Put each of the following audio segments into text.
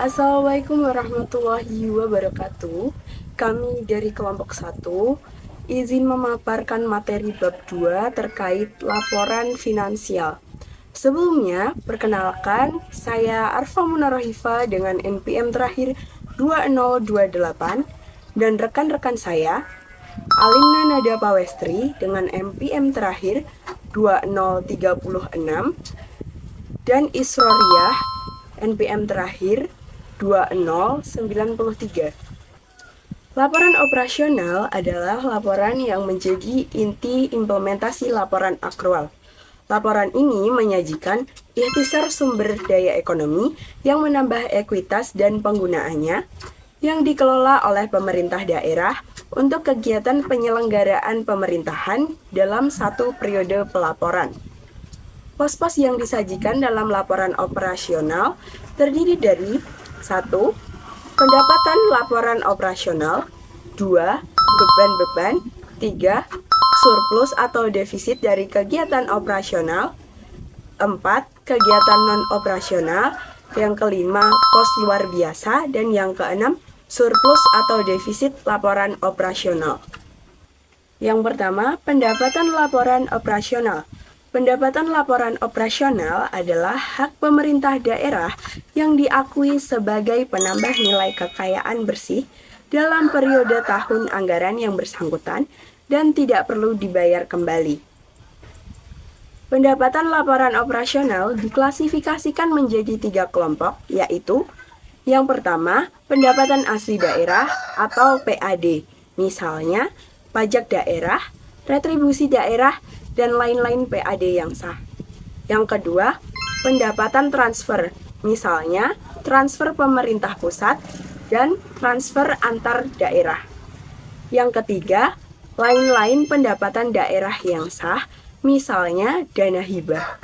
Assalamualaikum warahmatullahi wabarakatuh. Kami dari kelompok 1 izin memaparkan materi bab 2 terkait laporan finansial. Sebelumnya, perkenalkan, saya Arfa Munarrohifa dengan NPM terakhir 2028 dan rekan-rekan saya Alimna Nada Pawestri dengan NPM terakhir 2036 dan Isroriyah NPM terakhir 2093. Laporan operasional adalah laporan yang menjadi inti implementasi laporan akrual. Laporan ini menyajikan ikhtisar sumber daya ekonomi yang menambah ekuitas dan penggunaannya yang dikelola oleh pemerintah daerah untuk kegiatan penyelenggaraan pemerintahan dalam satu periode pelaporan. Pos-pos yang disajikan dalam laporan operasional terdiri dari 1. Pendapatan laporan operasional 2. Beban-beban 3. Surplus atau defisit dari kegiatan operasional 4. Kegiatan non-operasional yang kelima, pos luar biasa dan yang keenam, surplus atau defisit laporan operasional. Yang pertama, pendapatan laporan operasional. Pendapatan laporan operasional adalah hak pemerintah daerah yang diakui sebagai penambah nilai kekayaan bersih dalam periode tahun anggaran yang bersangkutan dan tidak perlu dibayar kembali. Pendapatan laporan operasional diklasifikasikan menjadi 3 kelompok, yaitu yang pertama, pendapatan asli daerah atau PAD, misalnya pajak daerah, retribusi daerah, dan lain-lain PAD yang sah. Yang kedua, pendapatan transfer, misalnya transfer pemerintah pusat dan transfer antar daerah. Yang ketiga, lain-lain pendapatan daerah yang sah, misalnya dana hibah.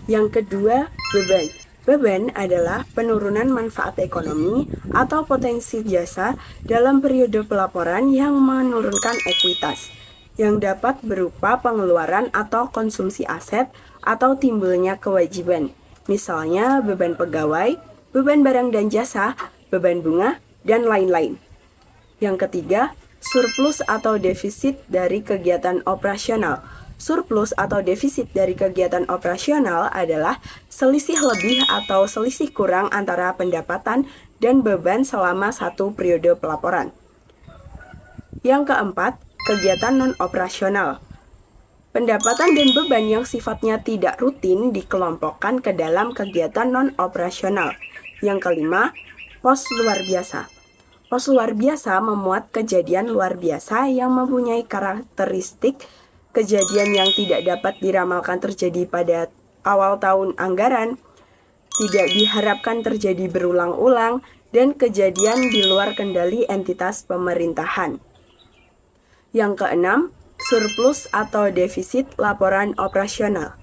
Yang kedua, beban. Beban adalah penurunan manfaat ekonomi atau potensi jasa dalam periode pelaporan yang menurunkan ekuitas, yang dapat berupa pengeluaran atau konsumsi aset atau timbulnya kewajiban, misalnya beban pegawai, beban barang dan jasa, beban bunga, dan lain-lain. Yang ketiga, surplus atau defisit dari kegiatan operasional. Surplus atau defisit dari kegiatan operasional adalah selisih lebih atau selisih kurang antara pendapatan dan beban selama satu periode pelaporan. Yang keempat, kegiatan non-operasional. Pendapatan dan beban yang sifatnya tidak rutin dikelompokkan ke dalam kegiatan non-operasional. Yang kelima, pos luar biasa. Pos luar biasa memuat kejadian luar biasa yang mempunyai karakteristik kejadian yang tidak dapat diramalkan terjadi pada awal tahun anggaran, tidak diharapkan terjadi berulang-ulang, dan kejadian di luar kendali entitas pemerintahan. Yang keenam, surplus atau defisit laporan operasional.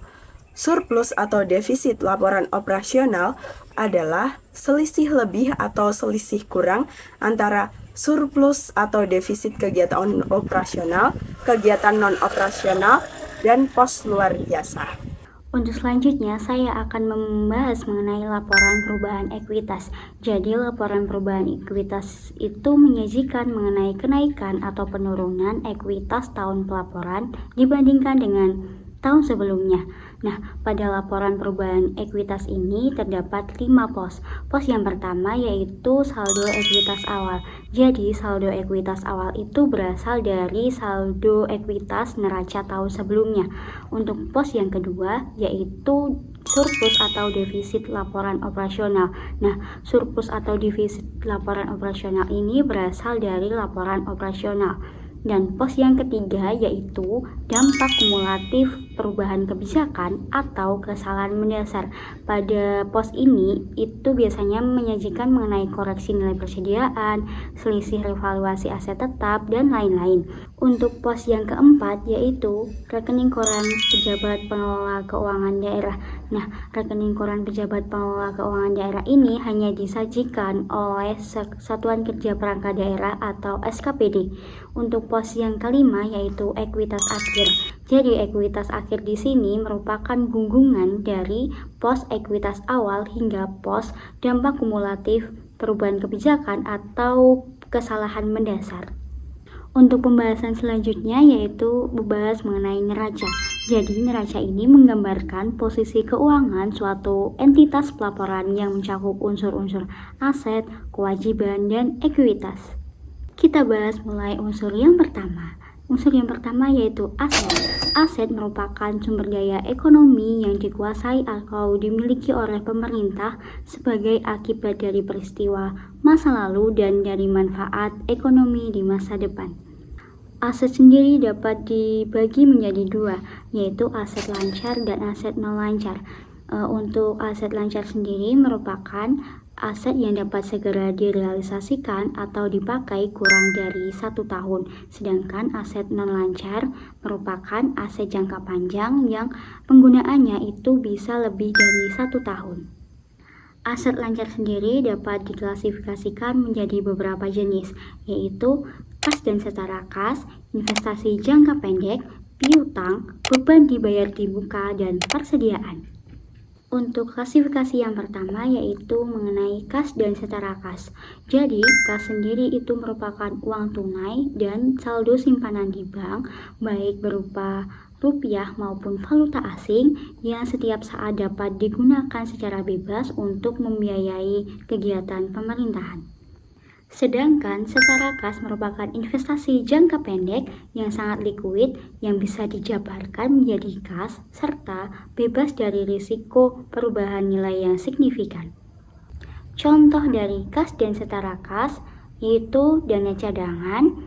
Surplus atau defisit laporan operasional adalah selisih lebih atau selisih kurang antara surplus atau defisit kegiatan operasional, kegiatan non-operasional, dan pos luar biasa. Untuk selanjutnya, saya akan membahas mengenai laporan perubahan ekuitas. Jadi, laporan perubahan ekuitas itu menyajikan mengenai kenaikan atau penurunan ekuitas tahun pelaporan dibandingkan dengan tahun sebelumnya. Nah, pada laporan perubahan ekuitas ini terdapat 5 pos. Pos yang pertama yaitu saldo ekuitas awal. Jadi, saldo ekuitas awal itu berasal dari saldo ekuitas neraca tahun sebelumnya. Untuk pos yang kedua yaitu surplus atau defisit laporan operasional. Nah, surplus atau defisit laporan operasional ini berasal dari laporan operasional. Dan pos yang ketiga yaitu dampak kumulatif perubahan kebijakan atau kesalahan mendasar. Pada pos ini itu biasanya menyajikan mengenai koreksi nilai persediaan, selisih revaluasi aset tetap, dan lain-lain. Untuk pos yang keempat yaitu rekening koran pejabat pengelola keuangan daerah. Nah, rekening koran pejabat pengelola keuangan daerah ini hanya disajikan oleh Satuan Kerja Perangkat Daerah atau SKPD. Untuk pos yang kelima yaitu ekuitas akhir. Jadi ekuitas akhir terakhir di sini merupakan gunggungan dari pos ekuitas awal hingga pos dampak kumulatif perubahan kebijakan atau kesalahan mendasar. Untuk pembahasan selanjutnya yaitu membahas mengenai neraca. Jadi neraca ini menggambarkan posisi keuangan suatu entitas pelaporan yang mencakup unsur-unsur aset, kewajiban, dan ekuitas. Kita bahas mulai unsur yang pertama. Unsur yang pertama yaitu aset. Aset merupakan sumber daya ekonomi yang dikuasai atau dimiliki oleh pemerintah sebagai akibat dari peristiwa masa lalu dan dari manfaat ekonomi di masa depan. Aset sendiri dapat dibagi menjadi dua, yaitu aset lancar dan aset non lancar. Untuk aset lancar sendiri merupakan aset yang dapat segera direalisasikan atau dipakai kurang dari 1 tahun, sedangkan aset non lancar merupakan aset jangka panjang yang penggunaannya itu bisa lebih dari 1 tahun. Aset lancar sendiri dapat diklasifikasikan menjadi beberapa jenis, yaitu kas dan setara kas, investasi jangka pendek, piutang, beban dibayar di muka, dan persediaan. Untuk klasifikasi yang pertama yaitu mengenai kas dan setara kas. Jadi, kas sendiri itu merupakan uang tunai dan saldo simpanan di bank, baik berupa rupiah maupun valuta asing yang setiap saat dapat digunakan secara bebas untuk membiayai kegiatan pemerintahan. Sedangkan setara kas merupakan investasi jangka pendek yang sangat likuid yang bisa dijabarkan menjadi kas serta bebas dari risiko perubahan nilai yang signifikan. Contoh dari kas dan setara kas yaitu dana cadangan,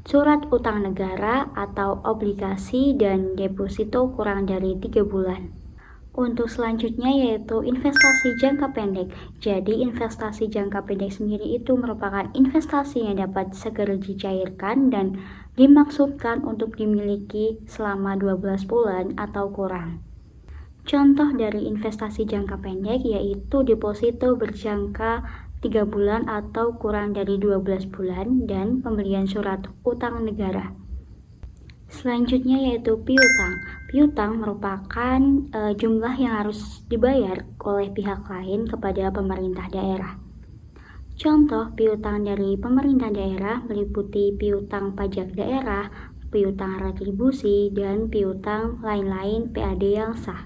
surat utang negara atau obligasi dan deposito kurang dari 3 bulan. Untuk selanjutnya yaitu investasi jangka pendek. Jadi investasi jangka pendek sendiri itu merupakan investasi yang dapat segera dicairkan dan dimaksudkan untuk dimiliki selama 12 bulan atau kurang. Contoh dari investasi jangka pendek yaitu deposito berjangka 3 bulan atau kurang dari 12 bulan dan pembelian surat utang negara. Selanjutnya yaitu piutang. Piutang merupakan jumlah yang harus dibayar oleh pihak lain kepada pemerintah daerah. Contoh piutang dari pemerintah daerah meliputi piutang pajak daerah, piutang retribusi, dan piutang lain-lain PAD yang sah.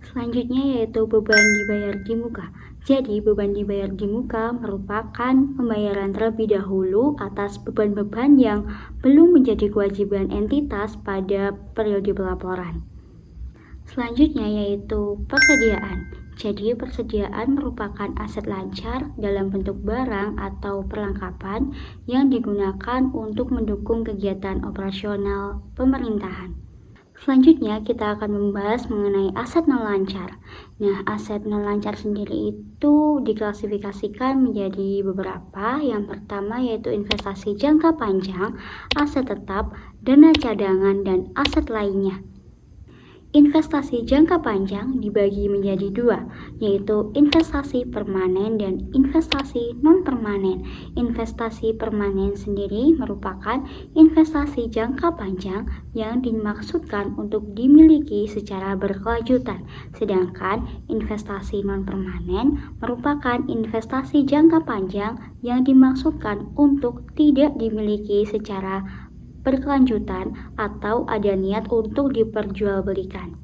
Selanjutnya yaitu beban dibayar di muka. Jadi beban dibayar di muka merupakan pembayaran terlebih dahulu atas beban-beban yang belum menjadi kewajiban entitas pada periode pelaporan. Selanjutnya yaitu persediaan. Jadi persediaan merupakan aset lancar dalam bentuk barang atau perlengkapan yang digunakan untuk mendukung kegiatan operasional pemerintahan. Selanjutnya kita akan membahas mengenai aset non lancar. Nah, aset non lancar sendiri itu diklasifikasikan menjadi beberapa. Yang pertama yaitu investasi jangka panjang, aset tetap, dana cadangan, dan aset lainnya. Investasi jangka panjang dibagi menjadi dua, yaitu investasi permanen dan investasi non-permanen. Investasi permanen sendiri merupakan investasi jangka panjang yang dimaksudkan untuk dimiliki secara berkelanjutan, sedangkan investasi non-permanen merupakan investasi jangka panjang yang dimaksudkan untuk tidak dimiliki secara berkelanjutan atau ada niat untuk diperjualbelikan.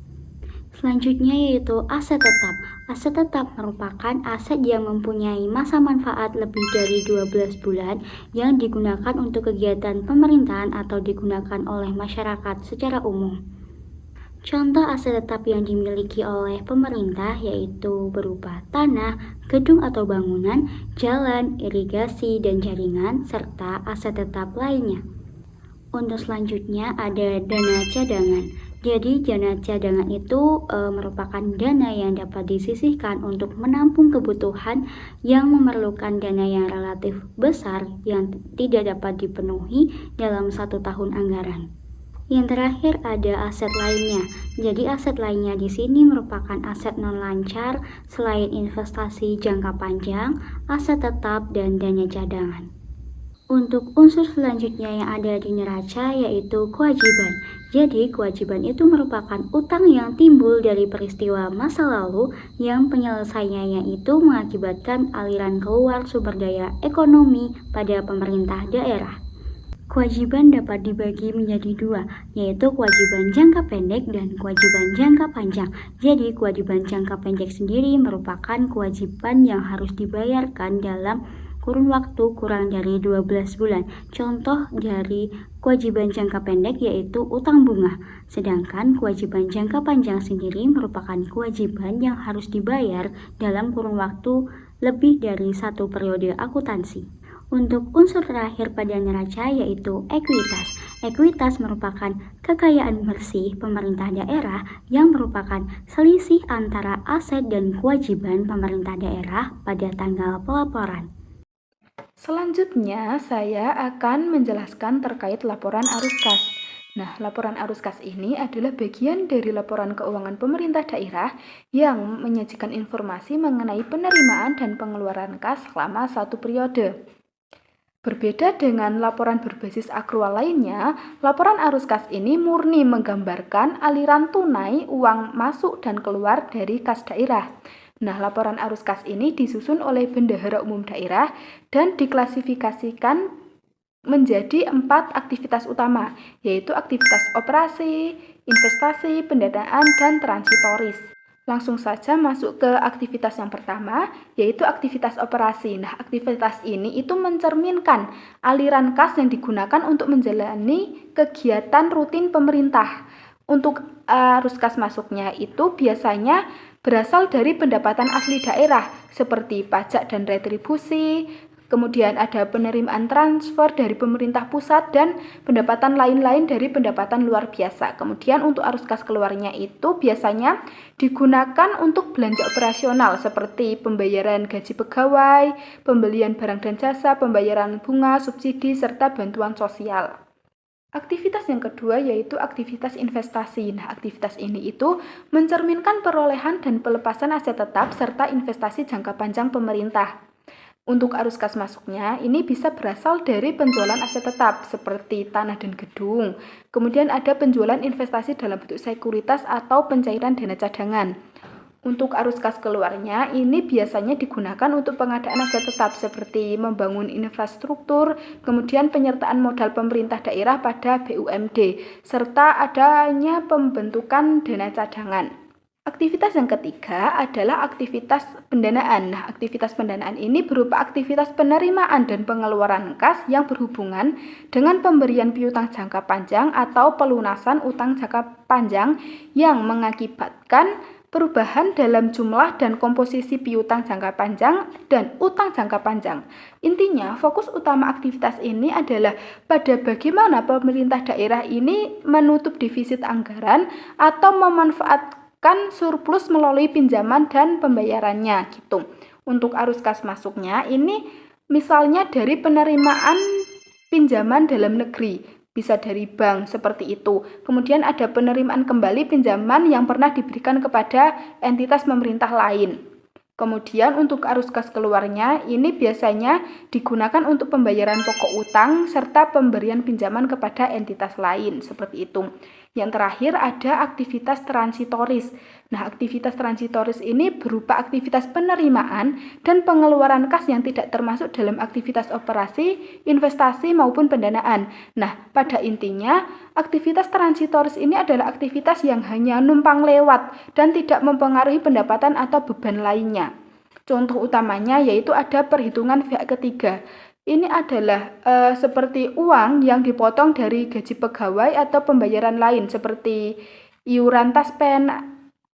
Selanjutnya yaitu aset tetap. Aset tetap merupakan aset yang mempunyai masa manfaat lebih dari 12 bulan yang digunakan untuk kegiatan pemerintahan atau digunakan oleh masyarakat secara umum. Contoh aset tetap yang dimiliki oleh pemerintah yaitu berupa tanah, gedung atau bangunan, jalan, irigasi, dan jaringan, serta aset tetap lainnya. Untuk selanjutnya ada dana cadangan. Jadi dana cadangan itu merupakan dana yang dapat disisihkan untuk menampung kebutuhan yang memerlukan dana yang relatif besar yang tidak dapat dipenuhi dalam 1 tahun anggaran. Yang terakhir ada aset lainnya. Jadi aset lainnya di sini merupakan aset non lancar selain investasi jangka panjang, aset tetap, dan dana cadangan. Untuk unsur selanjutnya yang ada di neraca yaitu kewajiban. Jadi, kewajiban itu merupakan utang yang timbul dari peristiwa masa lalu yang penyelesaiannya itu mengakibatkan aliran keluar sumber daya ekonomi pada pemerintah daerah. Kewajiban dapat dibagi menjadi dua, yaitu kewajiban jangka pendek dan kewajiban jangka panjang. Jadi, kewajiban jangka pendek sendiri merupakan kewajiban yang harus dibayarkan dalam kurun waktu kurang dari 12 bulan. Contoh dari kewajiban jangka pendek yaitu utang bunga. Sedangkan kewajiban jangka panjang sendiri merupakan kewajiban yang harus dibayar dalam kurun waktu lebih dari satu periode akuntansi. Untuk unsur terakhir pada neraca yaitu ekuitas. Ekuitas merupakan kekayaan bersih pemerintah daerah yang merupakan selisih antara aset dan kewajiban pemerintah daerah pada tanggal pelaporan. Selanjutnya, saya akan menjelaskan terkait laporan arus kas. Nah, laporan arus kas ini adalah bagian dari laporan keuangan pemerintah daerah yang menyajikan informasi mengenai penerimaan dan pengeluaran kas selama satu periode. Berbeda dengan laporan berbasis akrual lainnya, laporan arus kas ini murni menggambarkan aliran tunai uang masuk dan keluar dari kas daerah. Nah, laporan arus kas ini disusun oleh Bendahara Umum Daerah dan diklasifikasikan menjadi 4 aktivitas utama, yaitu aktivitas operasi, investasi, pendanaan, dan transitoris. Langsung saja masuk ke aktivitas yang pertama, yaitu aktivitas operasi. Nah, aktivitas ini itu mencerminkan aliran kas yang digunakan untuk menjalani kegiatan rutin pemerintah. Untuk arus kas masuknya itu biasanya berasal dari pendapatan asli daerah, seperti pajak dan retribusi, kemudian ada penerimaan transfer dari pemerintah pusat dan pendapatan lain-lain dari pendapatan luar biasa. Kemudian untuk arus kas keluarnya itu biasanya digunakan untuk belanja operasional seperti pembayaran gaji pegawai, pembelian barang dan jasa, pembayaran bunga, subsidi, serta bantuan sosial. Aktivitas yang kedua yaitu aktivitas investasi. Nah, aktivitas ini itu mencerminkan perolehan dan pelepasan aset tetap serta investasi jangka panjang pemerintah. Untuk arus kas masuknya, ini bisa berasal dari penjualan aset tetap seperti tanah dan gedung. Kemudian ada penjualan investasi dalam bentuk sekuritas atau pencairan dana cadangan. Untuk arus kas keluarnya, ini biasanya digunakan untuk pengadaan aset tetap seperti membangun infrastruktur, kemudian penyertaan modal pemerintah daerah pada BUMD, serta adanya pembentukan dana cadangan. Aktivitas yang ketiga adalah aktivitas pendanaan. Nah, aktivitas pendanaan ini berupa aktivitas penerimaan dan pengeluaran kas yang berhubungan dengan pemberian piutang jangka panjang atau pelunasan utang jangka panjang yang mengakibatkan perubahan dalam jumlah dan komposisi piutang jangka panjang dan utang jangka panjang. Intinya, fokus utama aktivitas ini adalah pada bagaimana pemerintah daerah ini menutup defisit anggaran atau memanfaatkan surplus melalui pinjaman dan pembayarannya gitu. Untuk arus kas masuknya ini misalnya dari penerimaan pinjaman dalam negeri, bisa dari bank seperti itu. Kemudian ada penerimaan kembali pinjaman yang pernah diberikan kepada entitas pemerintah lain. Kemudian untuk arus kas keluarnya ini biasanya digunakan untuk pembayaran pokok utang serta pemberian pinjaman kepada entitas lain seperti itu. Yang terakhir ada aktivitas transitoris. Nah, aktivitas transitoris ini berupa aktivitas penerimaan dan pengeluaran kas yang tidak termasuk dalam aktivitas operasi, investasi maupun pendanaan. Nah, pada intinya aktivitas transitoris ini adalah aktivitas yang hanya numpang lewat dan tidak mempengaruhi pendapatan atau beban lainnya. Contoh utamanya yaitu ada perhitungan pihak ketiga. Ini adalah seperti uang yang dipotong dari gaji pegawai atau pembayaran lain seperti iuran taspen,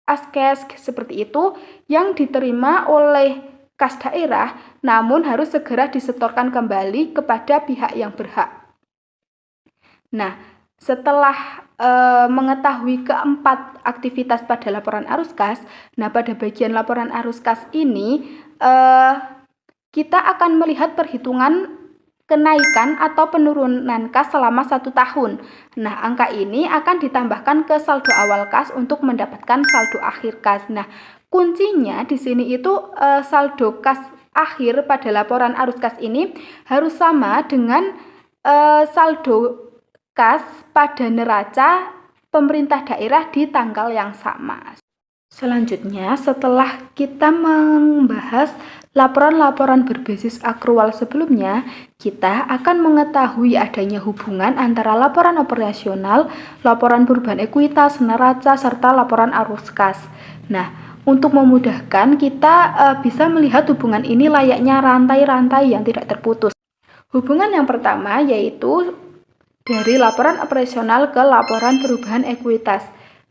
askes, seperti itu yang diterima oleh kas daerah namun harus segera disetorkan kembali kepada pihak yang berhak. Nah, setelah mengetahui keempat aktivitas pada laporan arus kas, nah pada bagian laporan arus kas ini kita akan melihat perhitungan kenaikan atau penurunan kas selama 1 tahun. Nah, angka ini akan ditambahkan ke saldo awal kas untuk mendapatkan saldo akhir kas. Nah, kuncinya di sini itu saldo kas akhir pada laporan arus kas ini harus sama dengan saldo kas pada neraca pemerintah daerah di tanggal yang sama. Selanjutnya, setelah kita membahas laporan-laporan berbasis akrual sebelumnya, kita akan mengetahui adanya hubungan antara laporan operasional, laporan perubahan ekuitas, neraca, serta laporan arus kas. Nah, untuk memudahkan, kita bisa melihat hubungan ini layaknya rantai-rantai yang tidak terputus. Hubungan yang pertama yaitu dari laporan operasional ke laporan perubahan ekuitas.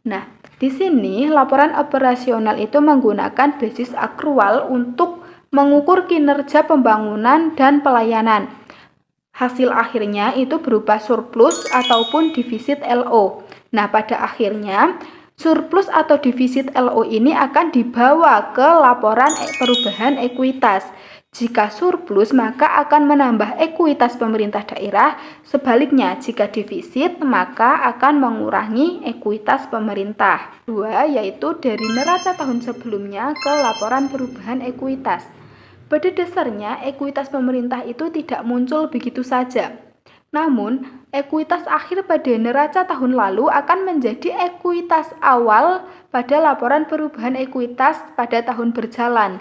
Nah, di sini laporan operasional itu menggunakan basis akrual untuk mengukur kinerja pembangunan dan pelayanan. Hasil akhirnya itu berupa surplus ataupun defisit LO. Nah, pada akhirnya surplus atau defisit LO ini akan dibawa ke laporan perubahan ekuitas. Jika surplus, maka akan menambah ekuitas pemerintah daerah. Sebaliknya, jika defisit, maka akan mengurangi ekuitas pemerintah. Dua, yaitu dari neraca tahun sebelumnya ke laporan perubahan ekuitas. Pada dasarnya, ekuitas pemerintah itu tidak muncul begitu saja. Namun, ekuitas akhir pada neraca tahun lalu akan menjadi ekuitas awal pada laporan perubahan ekuitas pada tahun berjalan.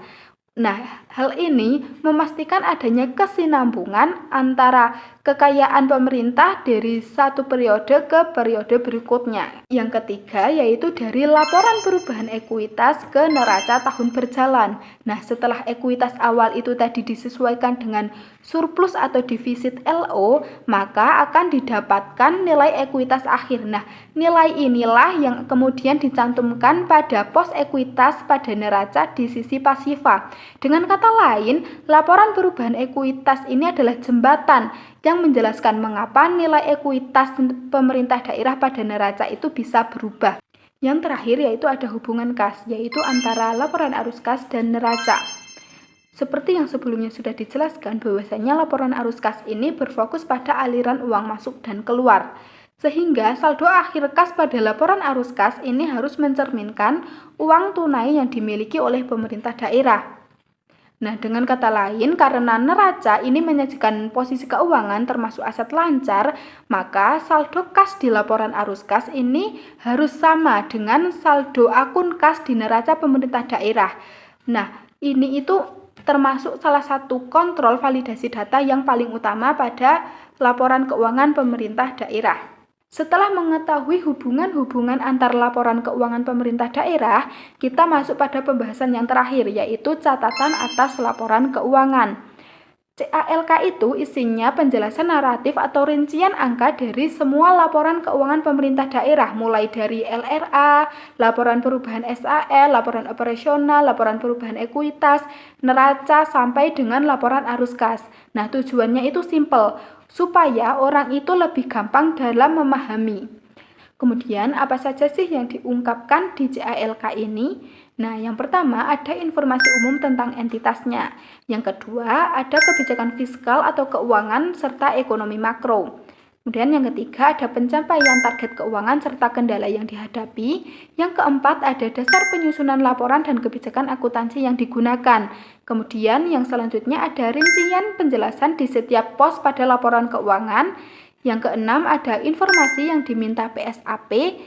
Nah, hal ini memastikan adanya kesinambungan antara kekayaan pemerintah dari satu periode ke periode berikutnya. Yang ketiga yaitu dari laporan perubahan ekuitas ke neraca tahun berjalan. Nah, setelah ekuitas awal itu tadi disesuaikan dengan surplus atau defisit LO, maka akan didapatkan nilai ekuitas akhir. Nah, nilai inilah yang kemudian dicantumkan pada pos ekuitas pada neraca di sisi pasifa. Dengan kata lain, laporan perubahan ekuitas ini adalah jembatan yang menjelaskan mengapa nilai ekuitas pemerintah daerah pada neraca itu bisa berubah. Yang terakhir yaitu ada hubungan kas, yaitu antara laporan arus kas dan neraca. Seperti yang sebelumnya sudah dijelaskan bahwasanya laporan arus kas ini berfokus pada aliran uang masuk dan keluar. Sehingga saldo akhir kas pada laporan arus kas ini harus mencerminkan uang tunai yang dimiliki oleh pemerintah daerah. Nah, dengan kata lain, karena neraca ini menyajikan posisi keuangan termasuk aset lancar, maka saldo kas di laporan arus kas ini harus sama dengan saldo akun kas di neraca pemerintah daerah. Nah, ini itu termasuk salah satu kontrol validasi data yang paling utama pada laporan keuangan pemerintah daerah. Setelah mengetahui hubungan-hubungan antar laporan keuangan pemerintah daerah, kita masuk pada pembahasan yang terakhir, yaitu catatan atas laporan keuangan. CALK itu isinya penjelasan naratif atau rincian angka dari semua laporan keuangan pemerintah daerah, mulai dari LRA, laporan perubahan SAL, laporan operasional, laporan perubahan ekuitas, neraca, sampai dengan laporan arus kas. Nah, tujuannya itu simple, supaya orang itu lebih gampang dalam memahami. Kemudian, apa saja sih yang diungkapkan di CALK ini? Nah, yang pertama ada informasi umum tentang entitasnya. Yang kedua, ada kebijakan fiskal atau keuangan serta ekonomi makro. Kemudian yang ketiga ada pencapaian target keuangan serta kendala yang dihadapi. Yang keempat ada dasar penyusunan laporan dan kebijakan akuntansi yang digunakan. Kemudian yang selanjutnya ada rincian penjelasan di setiap pos pada laporan keuangan. Yang keenam ada informasi yang diminta PSAP.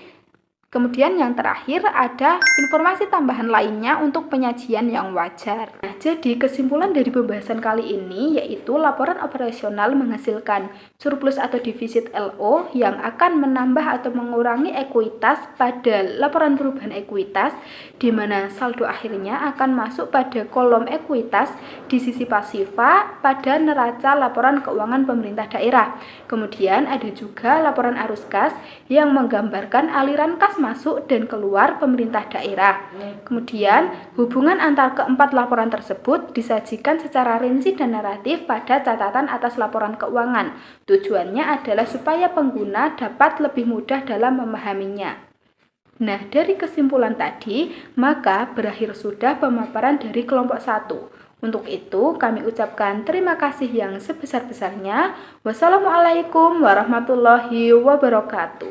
Kemudian yang terakhir ada informasi tambahan lainnya untuk penyajian yang wajar. Nah, jadi kesimpulan dari pembahasan kali ini yaitu laporan operasional menghasilkan surplus atau defisit LO yang akan menambah atau mengurangi ekuitas pada laporan perubahan ekuitas, di mana saldo akhirnya akan masuk pada kolom ekuitas di sisi pasifa pada neraca laporan keuangan pemerintah daerah. Kemudian ada juga laporan arus kas yang menggambarkan aliran kas masuk dan keluar pemerintah daerah. Kemudian, hubungan antar keempat laporan tersebut disajikan secara rinci dan naratif pada catatan atas laporan keuangan. Tujuannya adalah supaya pengguna dapat lebih mudah dalam memahaminya. Nah, dari kesimpulan tadi, maka berakhir sudah pemaparan dari kelompok 1. Untuk itu, kami ucapkan terima kasih yang sebesar-besarnya. Wassalamualaikum warahmatullahi wabarakatuh.